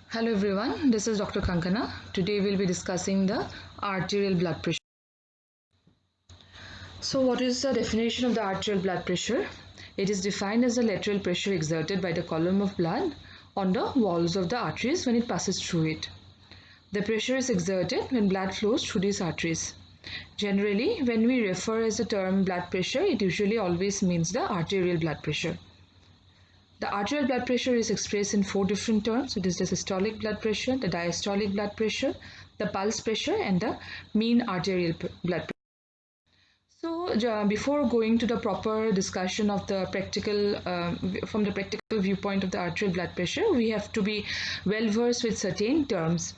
Hello everyone, this is Dr. Kankana. Today we'll be discussing the arterial blood pressure. So what is the definition of the arterial blood pressure? It is defined as the lateral pressure exerted by the column of blood on the walls of the arteries when it passes through it. The pressure is exerted when blood flows through these arteries. Generally, when we refer as the term blood pressure, it usually always means the arterial blood pressure. The arterial blood pressure is expressed in four different terms. It is the systolic blood pressure, the diastolic blood pressure, the pulse pressure, and the mean arterial blood pressure. So, before going to the proper discussion of the from the practical viewpoint of the arterial blood pressure, we have to be well versed with certain terms.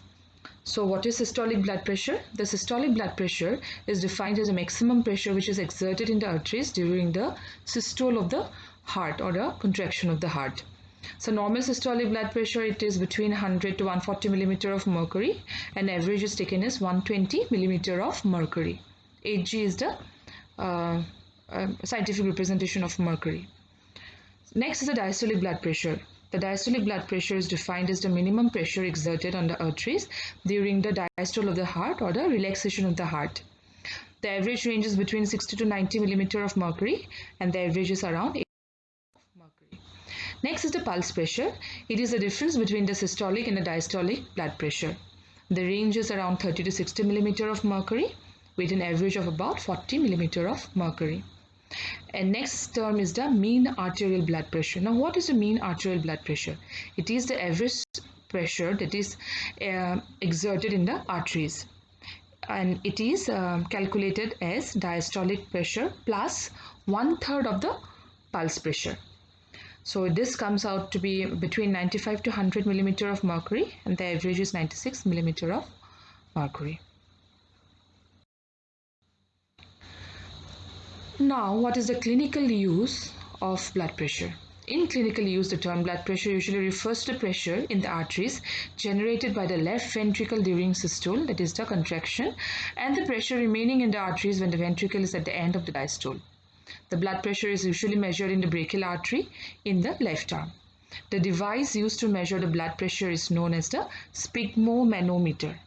So, what is systolic blood pressure? The systolic blood pressure is defined as a maximum pressure which is exerted in the arteries during the systole of the heart or the contraction of the heart. So normal systolic blood pressure, it is between 100 to 140 millimeter of mercury, and average is taken as 120 millimeter of mercury. Hg is the scientific representation of mercury. Next is the diastolic blood pressure. The diastolic blood pressure is defined as the minimum pressure exerted on the arteries during the diastole of the heart or the relaxation of the heart. The average range is between 60 to 90 millimeter of mercury, and the average is around 80 mercury. Next is the pulse pressure. It is the difference between the systolic and the diastolic blood pressure. The range is around 30 to 60 millimeter of mercury with an average of about 40 millimeter of mercury. And next term is the mean arterial blood pressure. Now, what is the mean arterial blood pressure? It is the average pressure that is exerted in the arteries, and it is calculated as diastolic pressure plus 1/3 of the pulse pressure. So this comes out to be between 95 to 100 millimeter of mercury, and the average is 96 millimeter of mercury. Now, what is the clinical use of blood pressure? In clinical use, the term blood pressure usually refers to pressure in the arteries generated by the left ventricle during systole, that is the contraction, and the pressure remaining in the arteries when the ventricle is at the end of the diastole. The blood pressure is usually measured in the brachial artery in the left arm. The device used to measure the blood pressure is known as the sphygmomanometer.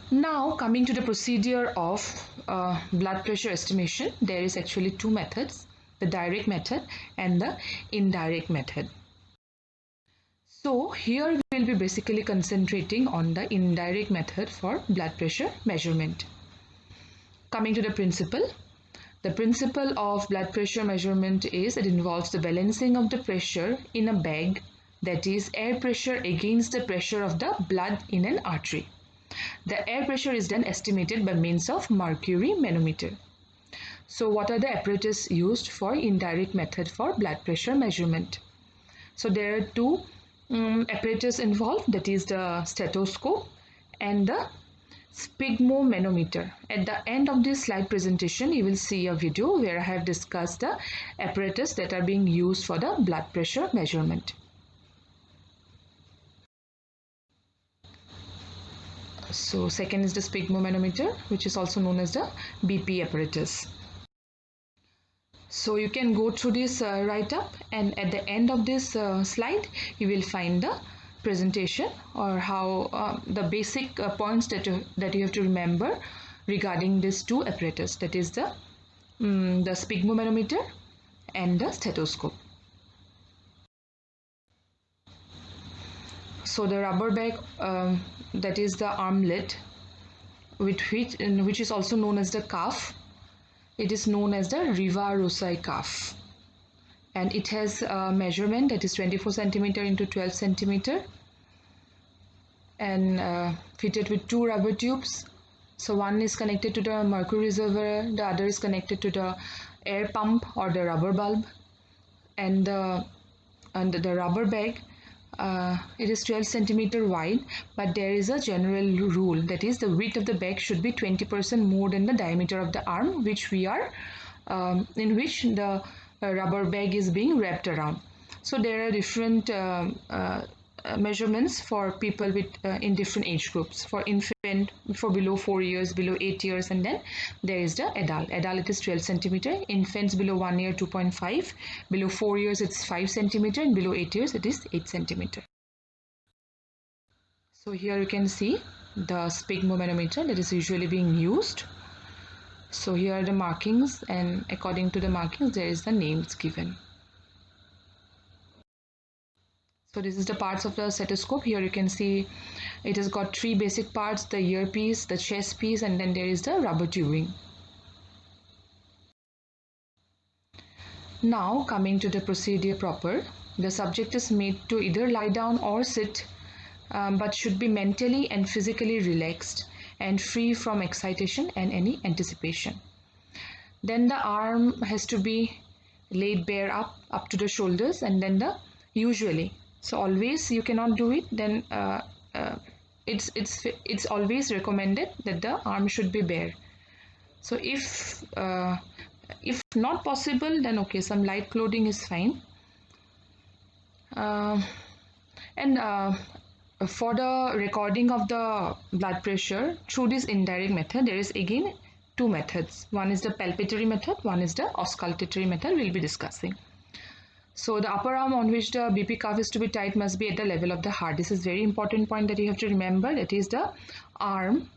Now, coming to the procedure of blood pressure estimation, there is actually two methods, the direct method and the indirect method. So here we will be basically concentrating on the indirect method for blood pressure measurement. Coming to the principle of blood pressure measurement is it involves the balancing of the pressure in a bag, that is air pressure against the pressure of the blood in an artery. The air pressure is then estimated by means of mercury manometer. So what are the apparatus used for indirect method for blood pressure measurement? So there are two apparatus involved, that is the stethoscope and the sphygmomanometer. At the end of this slide presentation, you will see a video where I have discussed the apparatus that are being used for the blood pressure measurement. So second is the sphygmomanometer, which is also known as the BP apparatus. So you can go through this write-up, and at the end of this slide you will find the presentation or how the basic points that you have to remember regarding these two apparatus, that is the sphygmomanometer and the stethoscope. So the rubber bag, that is the armlet, which is also known as the cuff. It is known as the Riva-Rossi cuff, and it has a measurement that is 24 centimeter into 12 centimeter and fitted with two rubber tubes. So one is connected to the mercury reservoir, the other is connected to the air pump or the rubber bulb, and the rubber bag, it is 12 centimeter wide, but there is a general rule, that is the width of the bag should be 20% more than the diameter of the arm in which the rubber bag is being wrapped around. So there are different measurements for people with in different age groups. For infant, for below 4 years, below 8 years, and then there is the adult. Adult it is 12 centimeter. Infants below 1 year 2.5, below 4 years it's 5 centimeter, and below 8 years it is 8 centimeter. So here you can see the sphygmomanometer that is usually being used. So here are the markings, and according to the markings there is the names given. So this is the parts of the stethoscope. Here you can see it has got 3 basic parts: the earpiece, the chest piece, and then there is the rubber tubing. Now coming to the procedure proper, the subject is made to either lie down or sit, but should be mentally and physically relaxed and free from excitation and any anticipation. Then the arm has to be laid bare up to the shoulders, and then usually, so always you cannot do it, then it's always recommended that the arm should be bare. So if not possible, then okay, some light clothing is fine. For the recording of the blood pressure through this indirect method, there is again 2 methods. One is the palpatory method, one is the auscultatory method we'll be discussing. So the upper arm on which the BP cuff is to be tied must be at the level of the heart. This is very important point that you have to remember. That is the arm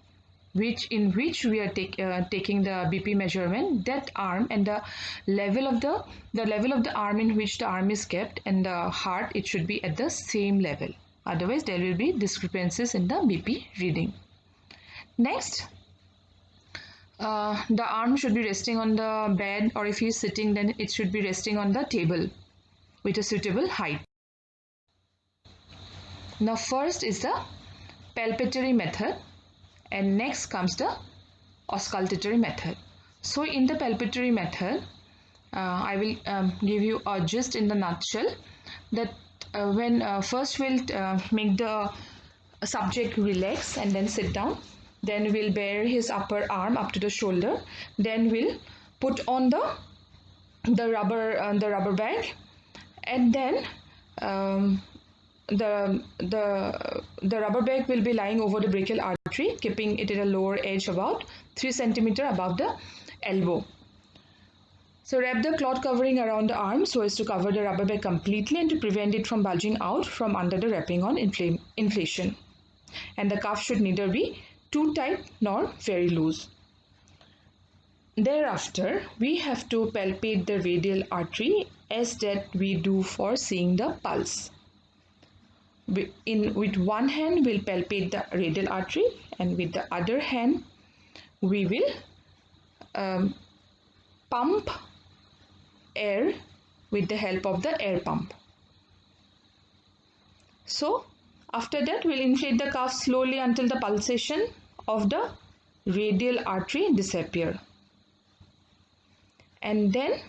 in which we are taking the BP measurement. That arm and the level of the arm in which the arm is kept and the heart, it should be at the same level. Otherwise, there will be discrepancies in the BP reading. Next, the arm should be resting on the bed, or if he is sitting, then it should be resting on the table with a suitable height. Now, first is the palpatory method, and next comes the auscultatory method. So, in the palpatory method, I will give you a gist in the nutshell that when first we'll make the subject relax and then sit down, then we'll bare his upper arm up to the shoulder, then we'll put on the rubber bag, and then the rubber bag will be lying over the brachial artery, keeping it at a lower edge about 3 centimeter above the elbow. So wrap the cloth covering around the arm so as to cover the rubber bag completely and to prevent it from bulging out from under the wrapping on inflation. And the cuff should neither be too tight nor very loose. Thereafter, we have to palpate the radial artery as that we do for seeing the pulse. With one hand, we'll palpate the radial artery, and with the other hand, we will pump air with the help of the air pump. So after that, we'll inflate the cuff slowly until the pulsation of the radial artery disappear, and then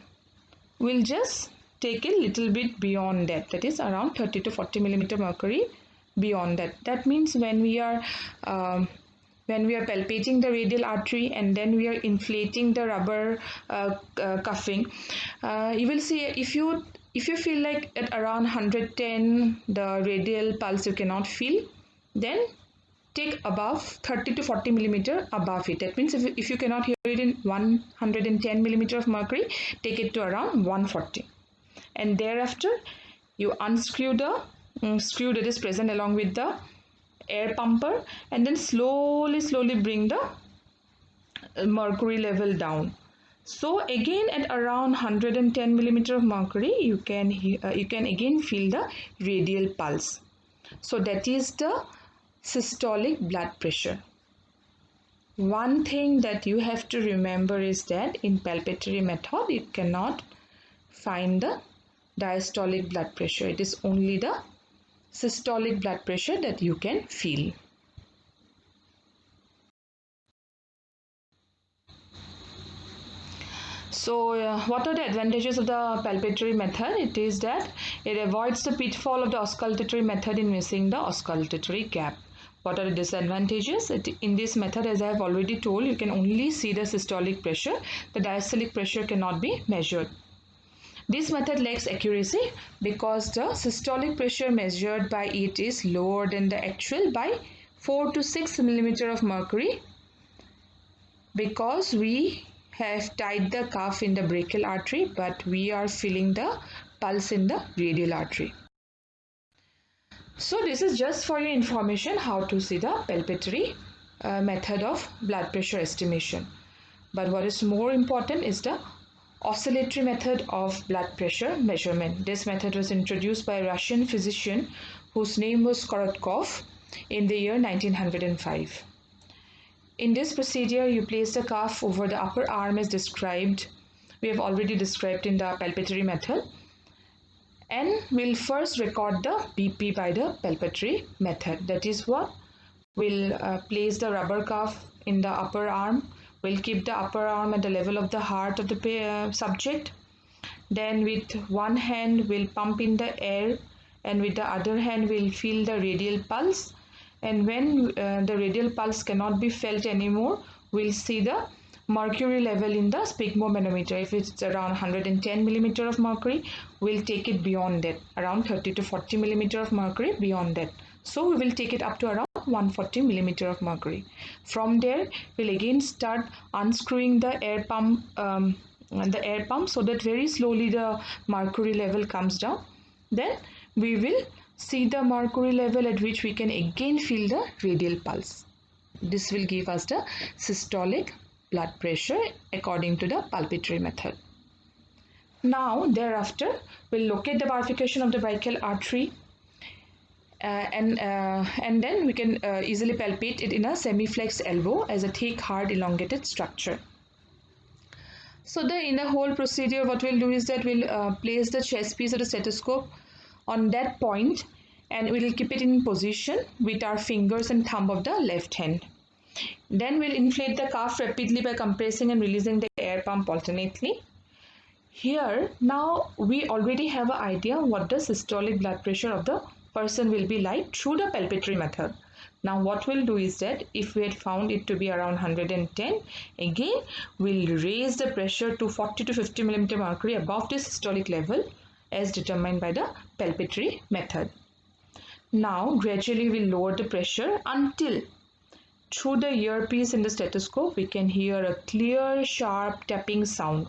we'll just take a little bit beyond that is around 30 to 40 millimeter mercury beyond that. That means when we are palpating the radial artery and then we are inflating the rubber cuffing, you will see if you feel like at around 110 the radial pulse you cannot feel, then take above 30 to 40 millimeter above it. That means if you cannot hear it in 110 millimeter of mercury, take it to around 140, and thereafter you unscrew the screw that is present along with the air pumper, and then slowly bring the mercury level down. So again at around 110 millimeter of mercury, you can again feel the radial pulse. So that is the systolic blood pressure. One thing that you have to remember is that in palpatory method you cannot find the diastolic blood pressure. It is only the systolic blood pressure that you can feel. So what are the advantages of the palpatory method? It is that it avoids the pitfall of the auscultatory method in missing the auscultatory gap. What are the disadvantages? In this method, as I have already told, you can only see the systolic pressure. The diastolic pressure cannot be measured. This method lacks accuracy because the systolic pressure measured by it is lower than the actual by 4 to 6 millimeter of mercury, because we have tied the cuff in the brachial artery, but we are feeling the pulse in the radial artery. So this is just for your information how to see the palpatory method of blood pressure estimation. But what is more important is the oscillatory method of blood pressure measurement. This method was introduced by a Russian physician whose name was Korotkov in the year 1905. In this procedure, you place the cuff over the upper arm as described. We have already described in the palpatory method. And we'll first record the BP by the palpatory method. That is what? We'll place the rubber cuff in the upper arm. We'll keep the upper arm at the level of the heart of the subject. Then with one hand, we'll pump in the air, and with the other hand, we'll feel the radial pulse. And when the radial pulse cannot be felt anymore, we'll see the mercury level in the sphygmomanometer. If it's around 110 millimeter of mercury, we'll take it beyond that, around 30 to 40 millimeter of mercury beyond that. So we will take it up to around 140 millimeter of mercury. From there, we'll again start unscrewing the air pump so that very slowly the mercury level comes down. Then we will see the mercury level at which we can again feel the radial pulse. This will give us the systolic blood pressure according to the palpatory method. Now thereafter, we'll locate the bifurcation of the brachial artery and then we can easily palpate it in a semi-flexed elbow as a thick, hard, elongated structure. So in the whole procedure, what we'll do is that we'll place the chest piece of the stethoscope on that point, and we'll keep it in position with our fingers and thumb of the left hand. Then we'll inflate the cuff rapidly by compressing and releasing the air pump alternately. Here, now we already have an idea what the systolic blood pressure of the person will be like through the palpatory method. Now what we'll do is that if we had found it to be around 110, again we'll raise the pressure to 40 to 50 millimeter mercury above the systolic level as determined by the palpatory method. Now gradually we'll lower the pressure until through the earpiece in the stethoscope we can hear a clear, sharp tapping sound.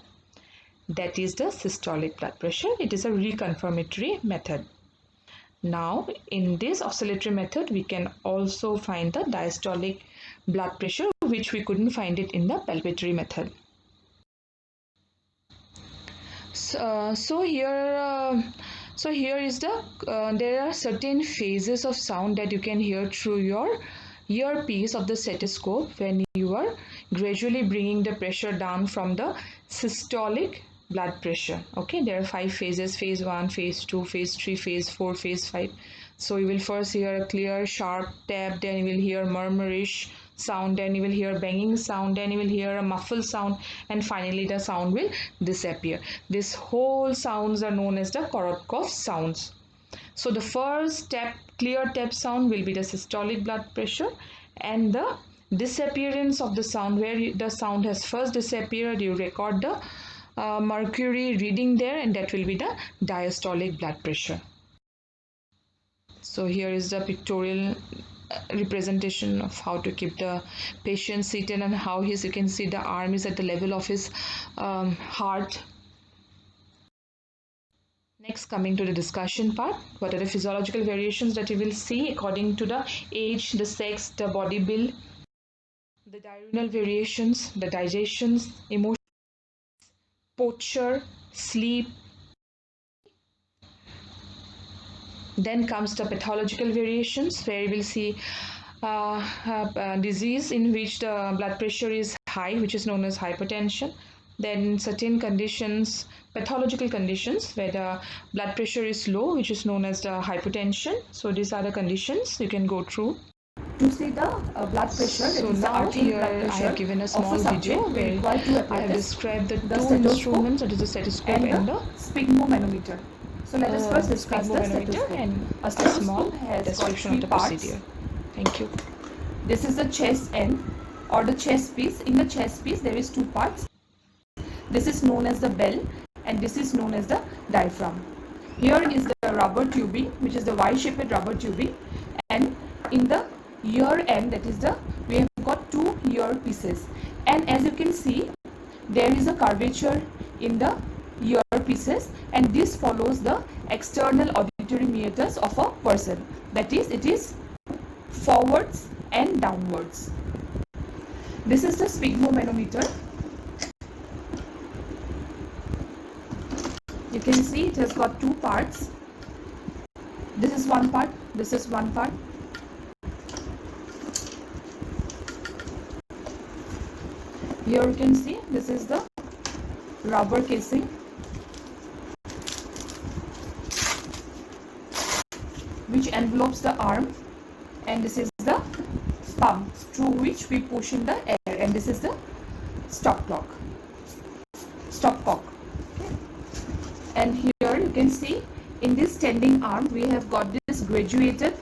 That is the systolic blood pressure. It is a reconfirmatory method. Now in this oscillatory method we can also find the diastolic blood pressure, which we couldn't find it in the palpatory method. So here is the there are certain phases of sound that you can hear through your earpiece of the stethoscope when you are gradually bringing the pressure down from the systolic blood pressure. Okay, there are 5 phases: phase 1, phase 2, phase 3, phase 4, phase 5. So you will first hear a clear sharp tap, then you will hear murmurish sound, then you will hear banging sound, then you will hear a muffled sound, and finally the sound will disappear. This whole sounds are known as the Korotkov sounds. So the first clear tap sound will be the systolic blood pressure, and the disappearance of the sound, where the sound has first disappeared, you record the mercury reading there, and that will be the diastolic blood pressure. So here is the pictorial representation of how to keep the patient seated and how you can see the arm is at the level of his heart. Next, coming to the discussion part, what are the physiological variations that you will see according to the age, the sex, the body build, the diurnal variations, the digestions, emotions, posture, sleep. Then comes the pathological variations, where you will see disease in which the blood pressure is high, which is known as hypertension. Then certain conditions, pathological conditions, where the blood pressure is low, which is known as the hypotension. So these are the conditions you can go through to see the blood pressure. So now here I have given a small video where I have described the two instruments, that is the stethoscope and the sphygmomanometer. So let us first discuss the stethoscope. And a small description of the procedure. Thank you. This is the chest end or the chest piece. In the chest piece there is 2 parts. This is known as the bell, and this is known as the diaphragm. Here is the rubber tubing, which is the Y-shaped rubber tubing, and in the ear end, that is the, we have got two ear pieces, and as you can see, there is a curvature in the ear pieces, and this follows the external auditory meatus of a person. That is, it is forwards and downwards. This is the sphygmomanometer. You can see it has got two parts. This is one part, this is one part. Here you can see this is the rubber casing. Which envelopes the arm, and this is the pump through which we push in the air, and this is the stopcock. Okay. And here you can see in this standing arm we have got this graduated.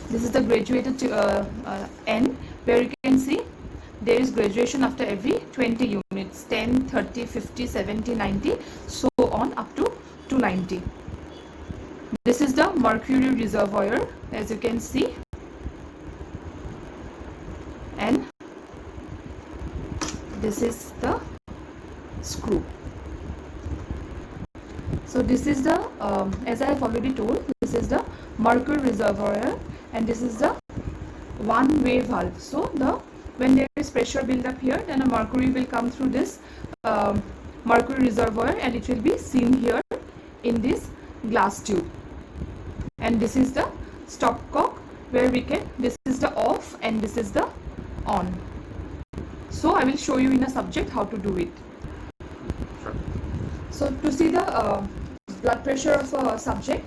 This is the graduated end, where you can see there is graduation after every 20 units, 10, 30, 50, 70, 90, so on up to 290. This is the mercury reservoir, as you can see, and this is the screw. So this is the, as I have already told, this is the mercury reservoir, and this is the one-way valve. So when there is pressure build up here, then a mercury will come through this mercury reservoir, and it will be seen here in this glass tube. And this is the stopcock, where we can, this is the off and this is the on. So I will show you in a subject how to do it. So to see the blood pressure of a subject,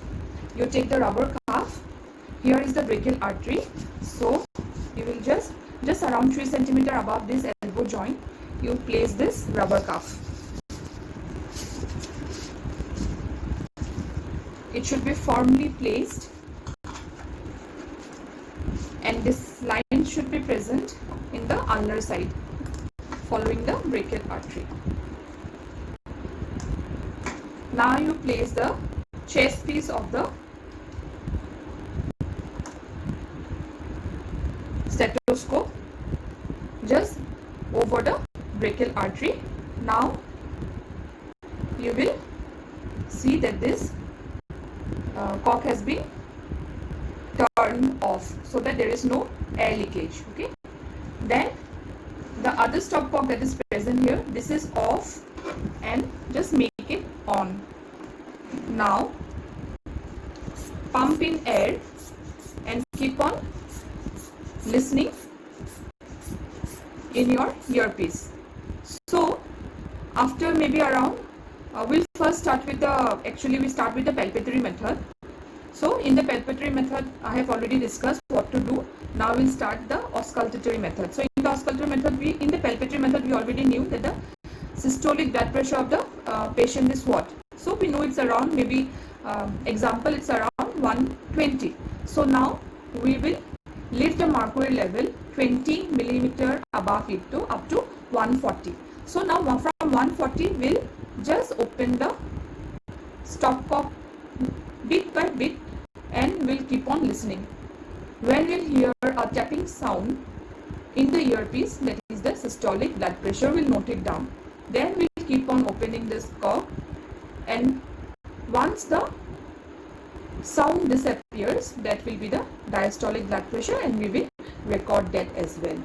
you take the rubber cuff. Here is the brachial artery. So you will just around 3 cm above this elbow joint, you place this rubber cuff. It should be firmly placed, and this line should be present in the ulnar side following the brachial artery. Now you place the chest piece of the stethoscope just over the brachial artery. Now you will see that this cock has been turned off, so that there is no air leakage. Okay, then the other stopcock that is present here, this is off, and just make it on. Now pump in air and keep on listening in your earpiece. So after maybe around, we'll first start with the, we start with the palpatory method. So in the palpatory method, I have already discussed what to do. Now we'll start the auscultatory method. So in the auscultatory method, in the palpatory method, we already knew that the systolic blood pressure of the patient is what. So we know it's around, maybe example, it's around 120. So now we will lift the mercury level 20 millimeter above it to up to 140. So now from 140, we'll just open the stopcock bit by bit, and we'll keep on listening. When we'll hear a tapping sound in the earpiece, that is the systolic blood pressure, we'll note it down. Then we'll keep on opening this cock, and once the sound disappears, that will be the diastolic blood pressure, and we will record that as well.